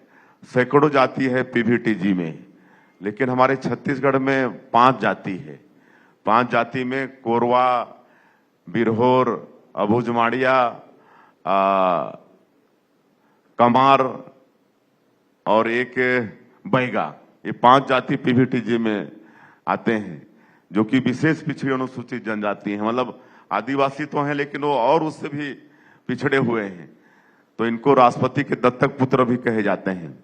Speaker 2: सैकड़ों जाति है पीवीटीजी में, लेकिन हमारे छत्तीसगढ़ में 5 जाति है। 5 जाति में कोरवा, बिरहोर, अबुझमाड़िया, कमार और एक बैगा, ये 5 जाति पीवीटीजी में आते हैं, जो कि विशेष पिछड़ी अनुसूचित जनजाति है। मतलब आदिवासी तो हैं लेकिन वो और उससे भी पिछड़े हुए हैं, तो इनको राष्ट्रपति के दत्तक पुत्र भी कहे जाते हैं।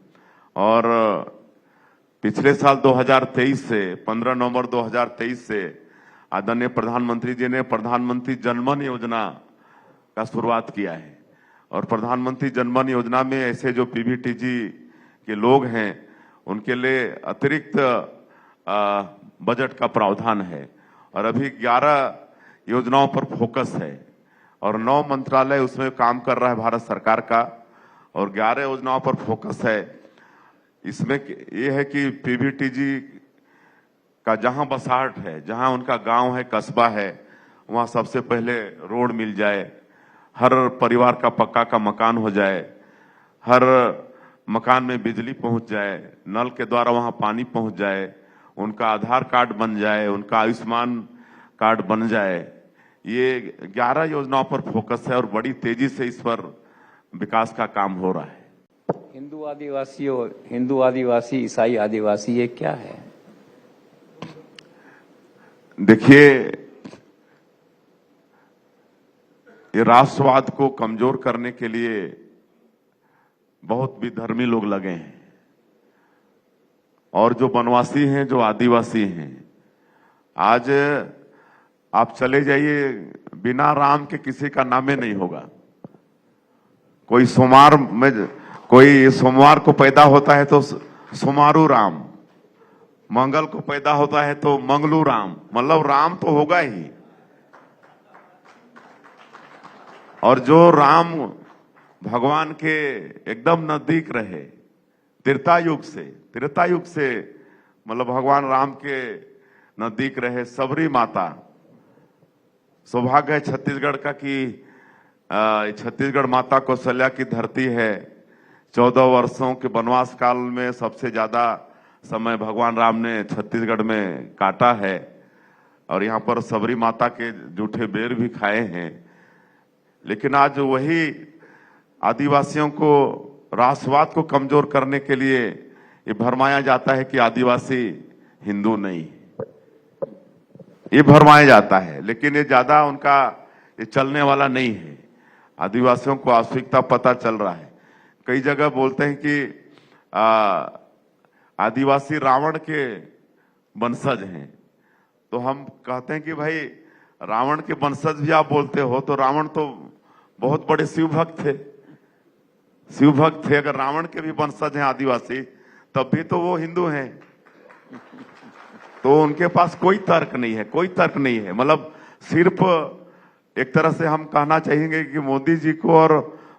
Speaker 2: और पिछले साल 2023 से 15 नवंबर 2023 से आदरणीय प्रधानमंत्री जी ने प्रधानमंत्री जनधन योजना का शुरुआत किया है, और प्रधानमंत्री जनधन योजना में ऐसे जो पीवीटीजी के लोग हैं उनके लिए अतिरिक्त बजट का प्रावधान है, और अभी 11 योजनाओं पर फोकस है और 9 मंत्रालय उसमें काम कर रहा है भारत सरकार का, और 11 योजनाओं पर फोकस है। इसमें यह है कि पीवीटीजी का जहां बसाहट है, जहां उनका गांव है, कस्बा है, वहां सबसे पहले रोड मिल जाए, हर परिवार का पक्का का मकान हो जाए, हर मकान में बिजली पहुंच जाए, नल के द्वारा वहां पानी पहुंच जाए, उनका आधार कार्ड बन जाए, उनका आयुष्मान कार्ड बन जाए। ये 11 योजनाओं पर फोकस है और बड़ी तेजी से इस पर विकास का काम हो रहा है।
Speaker 1: हिंदू आदिवासी, ईसाई आदिवासी, ये क्या है?
Speaker 2: देखिए, ये राष्ट्रवाद को कमजोर करने के लिए बहुत विधर्मी लोग लगे हैं, और जो वनवासी हैं, जो आदिवासी हैं, आज आप चले जाइए, बिना राम के किसी का नामे नहीं होगा। कोई सोमवार को पैदा होता है तो सोमारू राम, मंगल को पैदा होता है तो मंगलू राम, मतलब राम तो होगा ही। और जो राम भगवान के एकदम नजदीक रहे त्रेता युग से मतलब भगवान राम के नजदीक रहे, सबरी माता। सौभाग्य है छत्तीसगढ़ का कि छत्तीसगढ़ माता कौशल्या की धरती है। 14 वर्षों के वनवास काल में सबसे ज्यादा समय भगवान राम ने छत्तीसगढ़ में काटा है, और यहाँ पर सबरी माता के जूठे बेर भी खाए हैं। लेकिन आज वही आदिवासियों को राष्ट्रवाद को कमजोर करने के लिए ये भरमाया जाता है कि आदिवासी हिंदू नहीं, ये भरमाया जाता है, लेकिन ये ज्यादा उनका ये चलने वाला नहीं है। आदिवासियों को वास्तविकता पता चल रहा है। कई जगह बोलते हैं कि आदिवासी रावण के वंशज हैं, तो हम कहते हैं कि भाई रावण के वंशज भी आप बोलते हो, तो रावण तो बहुत बड़े शिव भक्त थे। अगर रावण के भी वंशज हैं आदिवासी, तब भी तो वो हिंदू हैं। तो उनके पास कोई तर्क नहीं है। मतलब सिर्फ एक तरह से हम कहना चाहेंगे कि मोदी जी को और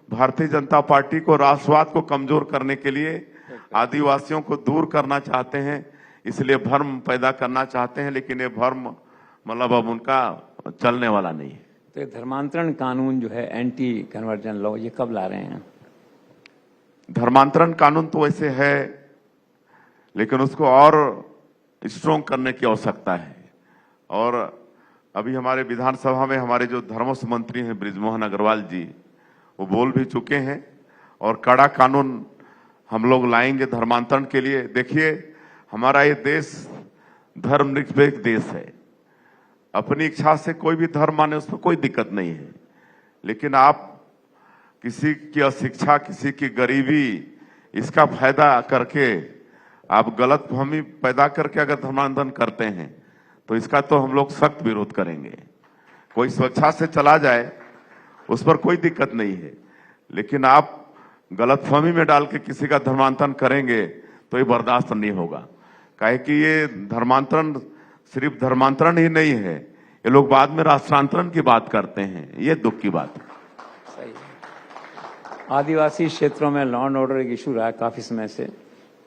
Speaker 2: भारतीय जनता पार्टी को राष्ट्रवाद को कमजोर करने के लिए आदिवासियों को दूर करना चाहते हैं, इसलिए भ्रम पैदा करना चाहते हैं, लेकिन ये भ्रम मतलब अब उनका चलने वाला नहीं है।
Speaker 1: तो ये धर्मांतरण कानून जो है, एंटी कन्वर्जन लॉ, ये कब ला रहे हैं?
Speaker 2: धर्मांतरण कानून तो वैसे है, लेकिन उसको और स्ट्रॉन्ग करने की आवश्यकता है। और अभी हमारे विधानसभा में हमारे जो धर्मस्व मंत्री हैं बृजमोहन अग्रवाल जी, वो बोल भी चुके हैं, और कड़ा कानून हम लोग लाएंगे धर्मांतरण के लिए। देखिए, हमारा ये देश धर्मनिरपेक्ष देश है। अपनी इच्छा से कोई भी धर्म माने, उसमें कोई दिक्कत नहीं है, लेकिन आप किसी की अशिक्षा, किसी की गरीबी, इसका फायदा करके आप गलतफहमी पैदा करके अगर धर्मांतरण करते हैं, तो इसका तो हम लोग सख्त विरोध करेंगे। कोई स्वेच्छा से चला जाए उस पर कोई दिक्कत नहीं है, लेकिन आप गलतफहमी में डाल के किसी का धर्मांतरण करेंगे तो ये बर्दाश्त नहीं होगा। काहे कि ये धर्मांतरण सिर्फ धर्मांतरण ही नहीं है, ये लोग बाद में राष्ट्रांतरण की बात करते हैं, ये दुख की बात है।
Speaker 1: सही है। आदिवासी क्षेत्रों में लॉ एंड ऑर्डर एक इशू रहा है काफी समय से,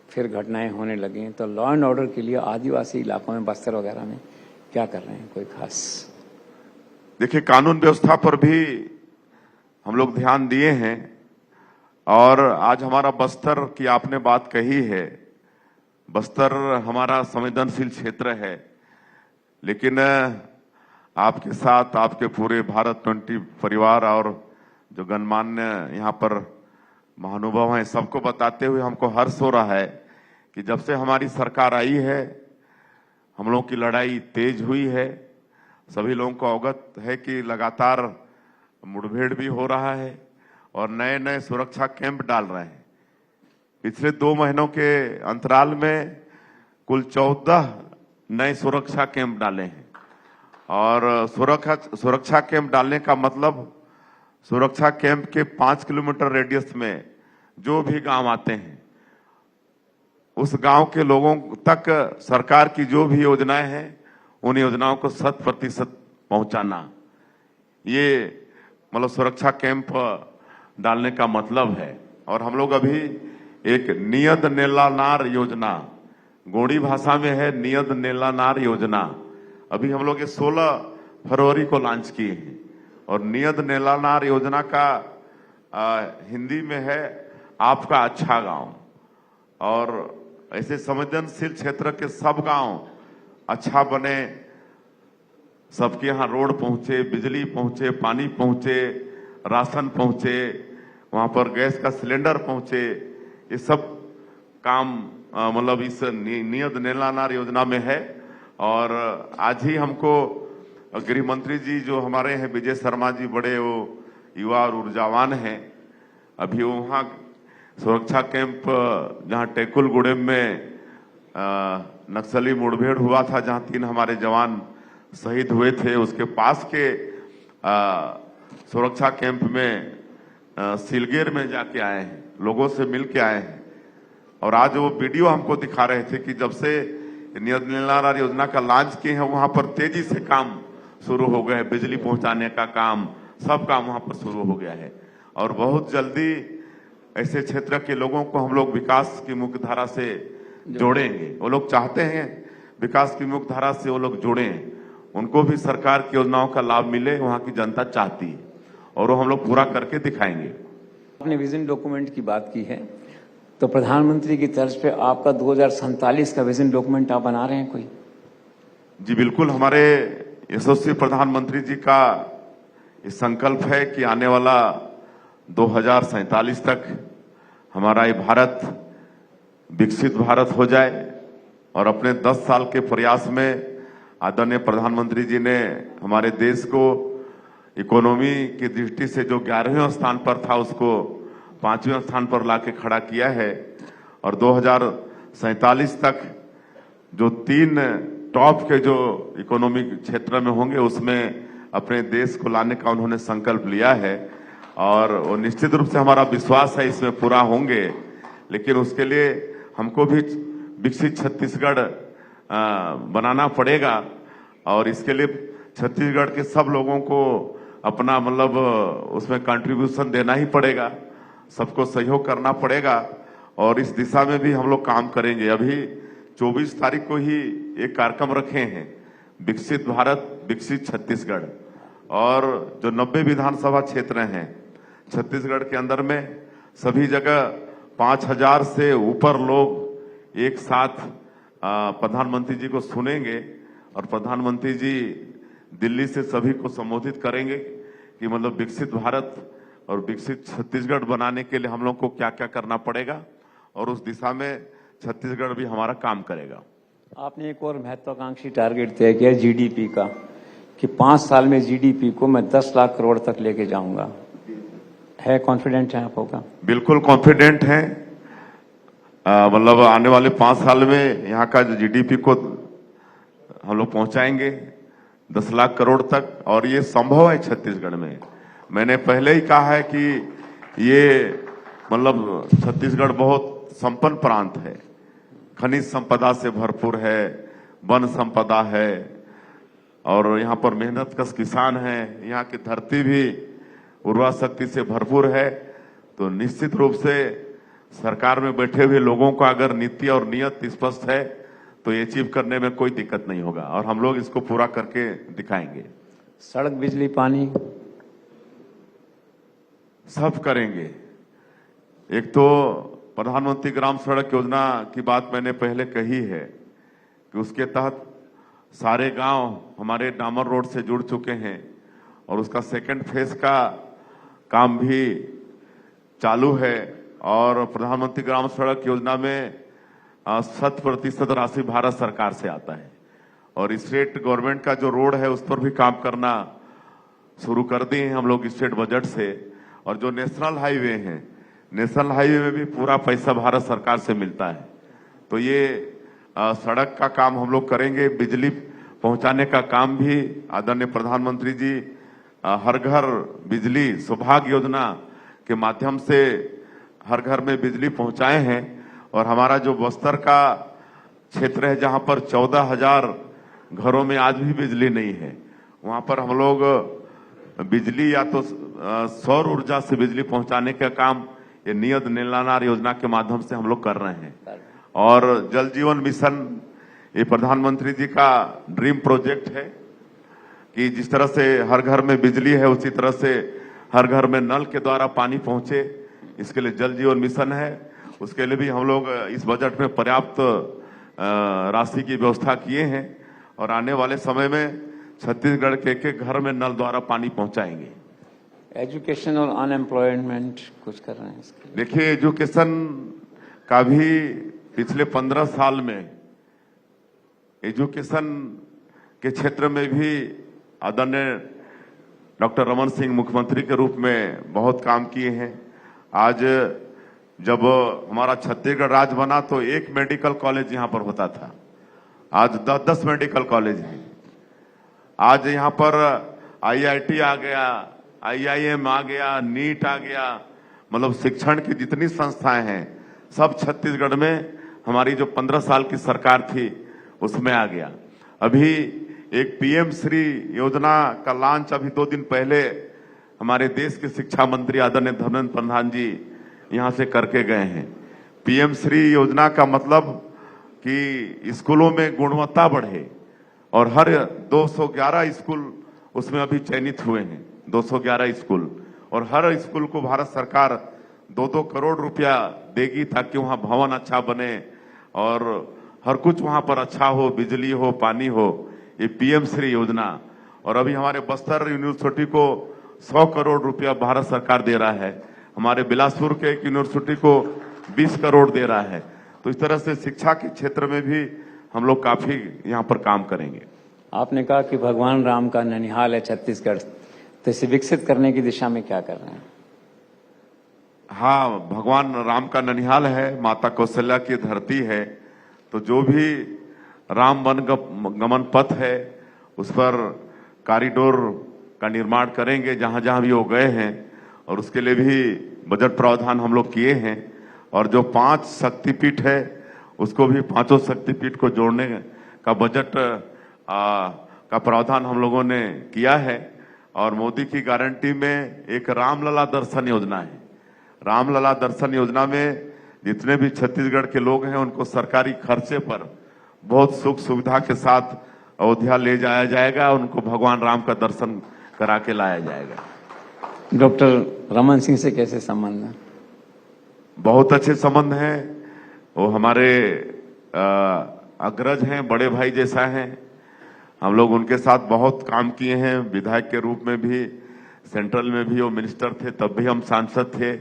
Speaker 1: फिर घटनाएं होने लगी हैं, तो लॉ एंड ऑर्डर के लिए आदिवासी इलाकों में बस्तर वगैरह में क्या कर रहे हैं, कोई खास?
Speaker 2: देखिए, कानून व्यवस्था पर भी हम लोग ध्यान दिए हैं, और आज हमारा बस्तर की आपने बात कही है, बस्तर हमारा संवेदनशील क्षेत्र है, लेकिन आपके साथ आपके पूरे भारत 20 परिवार और जो गणमान्य यहाँ पर महानुभाव हैं, सबको बताते हुए हमको हर्ष हो रहा है कि जब से हमारी सरकार आई है हम लोगों की लड़ाई तेज हुई है। सभी लोगों को अवगत है कि लगातार मुठभेड़ भी हो रहा है और नए नए सुरक्षा कैंप डाल रहे हैं। पिछले 2 महीनों के अंतराल में कुल 14 नए सुरक्षा कैंप डाले हैं, और सुरक्षा कैंप डालने का मतलब सुरक्षा कैंप के 5 किलोमीटर रेडियस में जो भी गांव आते हैं उस गांव के लोगों तक सरकार की जो भी योजनाएं हैं उन योजनाओं को 100% पहुंचाना, ये मतलब सुरक्षा कैंप डालने का मतलब है। और हम लोग अभी एक नियत नेलानार योजना, गोंडी भाषा में है नियत नेलानार योजना, अभी हम लोग ये 16 फरवरी को लॉन्च किए हैं, और नियत नेलानार योजना का हिंदी में है आपका अच्छा गांव। और ऐसे संवेदनशील क्षेत्र के सब गांव अच्छा बने, सबके यहाँ रोड पहुंचे, बिजली पहुंचे, पानी पहुंचे, राशन पहुंचे, वहां पर गैस का सिलेंडर पहुंचे, ये सब काम मतलब इस नियत नेलानार योजना में है। और आज ही हमको गृह मंत्री जी जो हमारे हैं विजय शर्मा जी, बड़े वो युवा और ऊर्जावान हैं, अभी वहाँ सुरक्षा कैंप जहाँ टेकुलगुड़ेम में नक्सली मुठभेड़ हुआ था, जहाँ 3 हमारे जवान शहीद हुए थे, उसके पास के सुरक्षा कैंप में सिलगेर में जाके आए हैं, लोगों से मिल के आए हैं। और आज वो वीडियो हमको दिखा रहे थे कि जब से नियत नेलानार योजना का लॉन्च किए हैं वहां पर तेजी से काम शुरू हो गया है, बिजली पहुंचाने का काम, सब काम वहां पर शुरू हो गया है। और बहुत जल्दी ऐसे क्षेत्र के लोगों को हम लोग विकास की मुख्य धारा से जोड़ेंगे। वो लोग चाहते हैं विकास की मुख्य धारा से वो लोग जुड़ें, उनको भी सरकार की योजनाओं का लाभ मिले, वहां की जनता चाहती है, और वो हम लोग पूरा करके दिखाएंगे।
Speaker 1: आपने विजन डॉक्यूमेंट की बात की है, तो प्रधानमंत्री की तर्ज पे आपका 2047 का विजन डॉक्यूमेंट आप बना रहे हैं कोई?
Speaker 2: जी बिल्कुल, हमारे यशस्वी प्रधानमंत्री जी का ये संकल्प है कि आने वाला 2047 तक हमारा ये भारत विकसित भारत हो जाए। और अपने 10 साल के प्रयास में आदरणीय प्रधानमंत्री जी ने हमारे देश को इकोनॉमी की दृष्टि से जो 11वें स्थान पर था उसको 5वें स्थान पर लाके खड़ा किया है। और 2047 तक जो 3 टॉप के जो इकोनॉमिक क्षेत्र में होंगे उसमें अपने देश को लाने का उन्होंने संकल्प लिया है, और वो निश्चित रूप से हमारा विश्वास है इसमें पूरा होंगे। लेकिन उसके लिए हमको भी विकसित छत्तीसगढ़ बनाना पड़ेगा, और इसके लिए छत्तीसगढ़ के सब लोगों को अपना मतलब उसमें कंट्रीब्यूशन देना ही पड़ेगा, सबको सहयोग करना पड़ेगा, और इस दिशा में भी हम लोग काम करेंगे। अभी 24 तारीख को ही एक कार्यक्रम रखे हैं, विकसित भारत विकसित छत्तीसगढ़, और जो 90 विधानसभा क्षेत्र हैं छत्तीसगढ़ के अंदर में सभी जगह 5000 से ऊपर लोग एक साथ प्रधानमंत्री जी को सुनेंगे, और प्रधानमंत्री जी दिल्ली से सभी को संबोधित करेंगे कि मतलब विकसित भारत और विकसित छत्तीसगढ़ बनाने के लिए हम लोग को क्या क्या करना पड़ेगा, और उस दिशा में छत्तीसगढ़ भी हमारा काम करेगा।
Speaker 1: आपने एक और महत्वाकांक्षी टारगेट तय किया जीडीपी का, कि 5 साल में जीडीपी को मैं 10 लाख करोड़ तक लेके जाऊंगा, है कॉन्फिडेंट है आप होगा?
Speaker 2: बिल्कुल कॉन्फिडेंट है, मतलब आने वाले 5 साल में यहाँ का जो जीडीपी को हम लोग पहुंचाएंगे 10 लाख करोड़ तक, और ये संभव है छत्तीसगढ़ में। मैंने पहले ही कहा है कि ये मतलब छत्तीसगढ़ बहुत संपन्न प्रांत है, खनिज संपदा से भरपूर है, वन संपदा है, और यहाँ पर मेहनतकश किसान है, यहाँ की धरती भी उर्वरा शक्ति से भरपूर है। तो निश्चित रूप से सरकार में बैठे हुए लोगों का अगर नीति और नियत स्पष्ट है तो ये अचीव करने में कोई दिक्कत नहीं होगा, और हम लोग इसको पूरा करके दिखाएंगे।
Speaker 1: सड़क, बिजली, पानी
Speaker 2: सब करेंगे। एक तो प्रधानमंत्री ग्राम सड़क योजना की बात मैंने पहले कही है कि उसके तहत सारे गांव हमारे डामर रोड से जुड़ चुके हैं, और उसका सेकंड फेज का काम भी चालू है। और प्रधानमंत्री ग्राम सड़क योजना में 100% राशि भारत सरकार से आता है, और स्टेट गवर्नमेंट का जो रोड है उस पर भी काम करना शुरू कर दिए हैं हम लोग स्टेट बजट से। और जो नेशनल हाईवे हैं, नेशनल हाईवे में भी पूरा पैसा भारत सरकार से मिलता है। तो ये सड़क का काम हम लोग करेंगे। बिजली पहुंचाने का काम भी आदरणीय प्रधानमंत्री जी हर घर बिजली सौभाग्य योजना के माध्यम से हर घर में बिजली पहुंचाए हैं। और हमारा जो बस्तर का क्षेत्र है जहां पर 14,000 घरों में आज भी बिजली नहीं है, वहां पर हम लोग बिजली या तो सौर ऊर्जा से बिजली पहुंचाने का काम ये नियत नीलानार योजना के माध्यम से हम लोग कर रहे हैं। और जल जीवन मिशन ये प्रधानमंत्री जी का ड्रीम प्रोजेक्ट है कि जिस तरह से हर घर में बिजली है उसी तरह से हर घर में नल के द्वारा पानी पहुंचे, इसके लिए जल जीवन मिशन है। उसके लिए भी हम लोग इस बजट में पर्याप्त राशि की व्यवस्था किए हैं, और आने वाले समय में छत्तीसगढ़ के एक घर में नल द्वारा पानी पहुंचाएंगे।
Speaker 1: एजुकेशन और अनएम्प्लॉयमेंट कुछ कर रहे हैं इसके लिए?
Speaker 2: देखिए, एजुकेशन का भी पिछले 15 साल में एजुकेशन के क्षेत्र में भी आदरणीय डॉक्टर रमन सिंह मुख्यमंत्री के रूप में बहुत काम किए हैं। आज जब हमारा छत्तीसगढ़ राज्य बना तो एक मेडिकल कॉलेज यहाँ पर होता था, आज 10 मेडिकल कॉलेज हैं। आज यहाँ पर IIT आ गया, IIM आ गया, नीट आ गया, मतलब शिक्षण की जितनी संस्थाएं हैं सब छत्तीसगढ़ में हमारी जो 15 साल की सरकार थी उसमें आ गया। अभी एक PM श्री योजना का लॉन्च अभी 2 दिन पहले हमारे देश के शिक्षा मंत्री आदरणीय धर्मेंद्र प्रधान जी यहाँ से करके गए हैं। PM श्री योजना का मतलब कि स्कूलों में गुणवत्ता बढ़े, और हर 211 स्कूल उसमें अभी चयनित हुए हैं, 211 स्कूल, और हर स्कूल को भारत सरकार 2-2 करोड़ रुपया देगी ताकि वहां भवन अच्छा बने और हर कुछ वहां पर अच्छा हो, बिजली हो, पानी हो। ये PM श्री योजना। और अभी हमारे बस्तर यूनिवर्सिटी को 100 करोड़ रुपया भारत सरकार दे रहा है, हमारे बिलासपुर के एक यूनिवर्सिटी को 20 करोड़ दे रहा है। तो इस तरह से शिक्षा के क्षेत्र में भी हम लोग काफी यहाँ पर काम करेंगे।
Speaker 1: आपने कहा कि भगवान राम का ननिहाल है छत्तीसगढ़, तो इसे विकसित करने की दिशा में क्या कर रहे हैं?
Speaker 2: हाँ, भगवान राम का ननिहाल है, माता कौशल्या की धरती है। तो जो भी राम वन गमन पथ है उस पर कॉरिडोर का निर्माण करेंगे जहां जहां भी वो गए हैं, और उसके लिए भी बजट प्रावधान हम लोग किए हैं। और जो 5 शक्तिपीठ है उसको भी 5 शक्तिपीठ को जोड़ने का बजट का प्रावधान हम लोगों ने किया है। और मोदी की गारंटी में एक रामलला दर्शन योजना है। रामलला दर्शन योजना में जितने भी छत्तीसगढ़ के लोग हैं उनको सरकारी खर्चे पर बहुत सुख सुविधा के साथ अयोध्या ले जाया जाएगा, उनको भगवान राम का दर्शन करा के लाया जाएगा।
Speaker 1: डॉक्टर रमन सिंह से कैसे संबंध है?
Speaker 2: बहुत अच्छे संबंध हैं, वो हमारे अग्रज हैं, बड़े भाई जैसा हैं। हम लोग उनके साथ बहुत काम किए हैं, विधायक के रूप में भी, सेंट्रल में भी वो मिनिस्टर थे तब भी हम सांसद थे,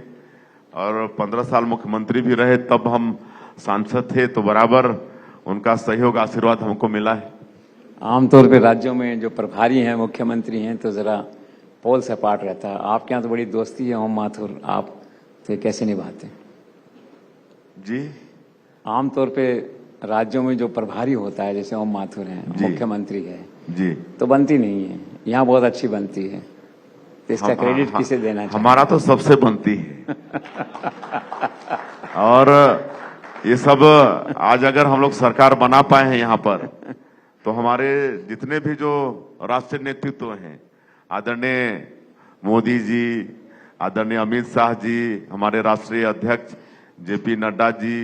Speaker 2: और 15 साल मुख्यमंत्री भी रहे तब हम सांसद थे। तो बराबर उनका सहयोग आशीर्वाद हमको मिला है।
Speaker 1: आमतौर पे राज्यों में जो प्रभारी हैं, मुख्यमंत्री हैं, तो जरा पोल से पार्ट रहता है। आपके यहाँ तो बड़ी दोस्ती है ओम माथुर, आप तो कैसे निभाते हैं
Speaker 2: जी?
Speaker 1: आमतौर पे राज्यों में जो प्रभारी होता है, जैसे ओम माथुर हैं, मुख्यमंत्री है,
Speaker 2: जी
Speaker 1: तो बनती नहीं है, यहाँ बहुत अच्छी बनती है। तो इसका क्रेडिट किसे देना चाहिए?
Speaker 2: हमारा तो सबसे बनती है। और ये सब आज अगर हम लोग सरकार बना पाए हैं यहाँ पर, तो हमारे जितने भी जो राष्ट्रीय नेतृत्व हैं, आदरणीय मोदी जी, आदरणीय अमित शाह जी, हमारे राष्ट्रीय अध्यक्ष जेपी नड्डा जी,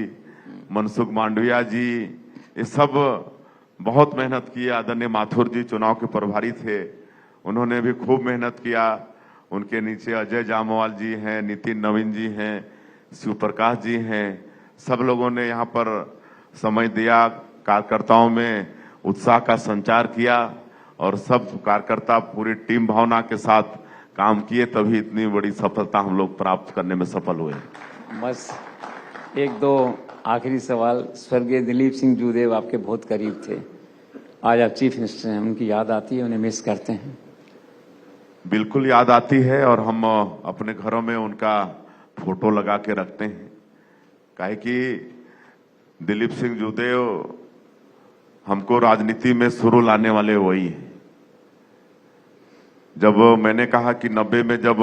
Speaker 2: मनसुख मांडविया जी, ये सब बहुत मेहनत की। आदरणीय माथुर जी चुनाव के प्रभारी थे, उन्होंने भी खूब मेहनत किया। उनके नीचे अजय जामवाल जी हैं, नितिन नवीन जी हैं, शिव प्रकाश जी हैं। सब लोगों ने यहाँ पर समय दिया, कार्यकर्ताओं में उत्साह का संचार किया और सब कार्यकर्ता पूरी टीम भावना के साथ काम किए, तभी इतनी बड़ी सफलता हम लोग प्राप्त करने में सफल हुए।
Speaker 1: बस एक दो आखिरी सवाल। स्वर्गीय दिलीप सिंह जूदेव आपके बहुत करीब थे, आज आप चीफ मिनिस्टर हैं, उनकी याद आती है, उन्हें मिस करते हैं?
Speaker 2: बिल्कुल याद आती है और हम अपने घरों में उनका फोटो लगा के रखते हैं। काहे कि दिलीप सिंह जूदेव हमको राजनीति में शुरू लाने वाले वही हैं। जब मैंने कहा कि 90 में जब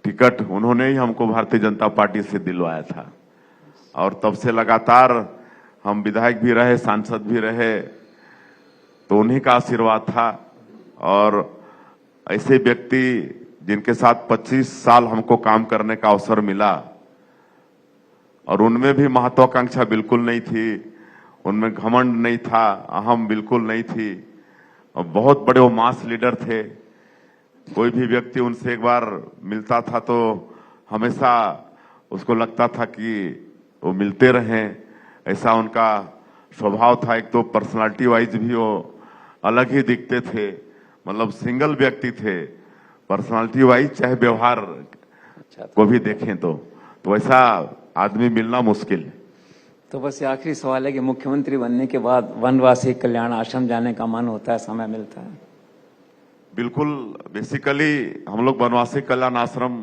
Speaker 2: टिकट उन्होंने ही हमको भारतीय जनता पार्टी से दिलवाया था, और तब से लगातार हम विधायक भी रहे, सांसद भी रहे, तो उन्हीं का आशीर्वाद था। और ऐसे व्यक्ति जिनके साथ 25 साल हमको काम करने का अवसर मिला, और उनमें भी महत्वाकांक्षा बिल्कुल नहीं थी, उनमें घमंड नहीं था, अहम बिल्कुल नहीं थी, और बहुत बड़े वो मास लीडर थे। कोई भी व्यक्ति उनसे एक बार मिलता था तो हमेशा उसको लगता था कि वो मिलते रहें, ऐसा उनका स्वभाव था। एक तो पर्सनालिटी वाइज भी वो अलग ही दिखते थे, मतलब सिंगल व्यक्ति थे पर्सनालिटी वाइज, चाहे व्यवहार को भी देखें तो ऐसा आदमी मिलना मुश्किल है।
Speaker 1: तो बस ये आखिरी सवाल है कि मुख्यमंत्री बनने के बाद वनवासी कल्याण आश्रम जाने का मन होता है, समय मिलता है?
Speaker 2: बिल्कुल, बेसिकली हम लोग वनवासी कल्याण आश्रम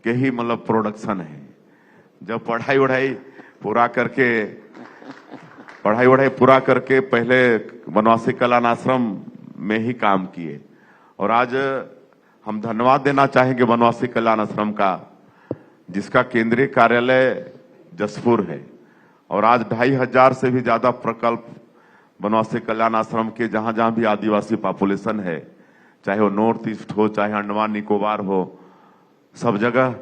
Speaker 2: के ही मतलब प्रोडक्शन है। जब पढ़ाई वढ़ाई पूरा करके पहले वनवासी कल्याण आश्रम में ही काम किए, और आज हम धन्यवाद देना चाहेंगे वनवासी कल्याण आश्रम का, जिसका केंद्रीय कार्यालय जसपुर है, और आज 2500 से भी ज्यादा प्रकल्प वनवासी कल्याण आश्रम के जहां जहां भी आदिवासी पॉपुलेशन है, चाहे वो नॉर्थ ईस्ट हो, चाहे अंडमान निकोबार हो, सब जगह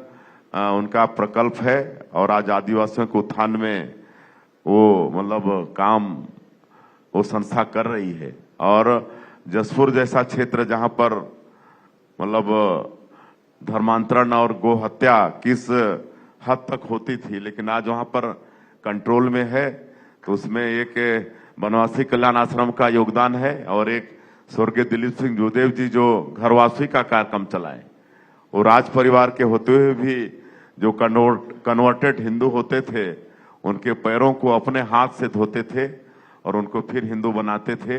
Speaker 2: उनका प्रकल्प है। और आज आदिवासियों के उत्थान में वो मतलब काम वो संस्था कर रही है। और जसपुर जैसा क्षेत्र जहां पर मतलब धर्मांतरण और गो हत्या किस हद तक होती थी, लेकिन आज वहां पर कंट्रोल में है, तो उसमें एक वनवासी कल्याण आश्रम का योगदान है। और एक स्वर्गीय दिलीप सिंह जूदेव जी जो घरवासी का कार्यक्रम चलाए, वो राज परिवार के होते हुए भी जो कन्वर्टेड हिंदू होते थे, उनके पैरों को अपने हाथ से धोते थे और उनको फिर हिंदू बनाते थे,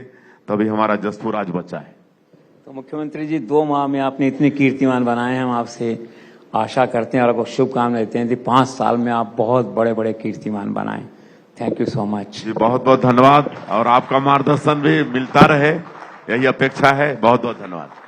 Speaker 2: तभी हमारा जसपुर आज बचा है।
Speaker 1: तो मुख्यमंत्री जी, 2 माह में आपने इतने कीर्तिमान बनाए हैं, हम आपसे आशा करते हैं और आपको शुभकामनाएं देते हैं कि 5 साल में आप बहुत बड़े बड़े कीर्तिमान बनाएं। थैंक यू सो मच
Speaker 2: जी, बहुत बहुत धन्यवाद, और आपका मार्गदर्शन भी मिलता रहे, यही अपेक्षा है। बहुत बहुत धन्यवाद।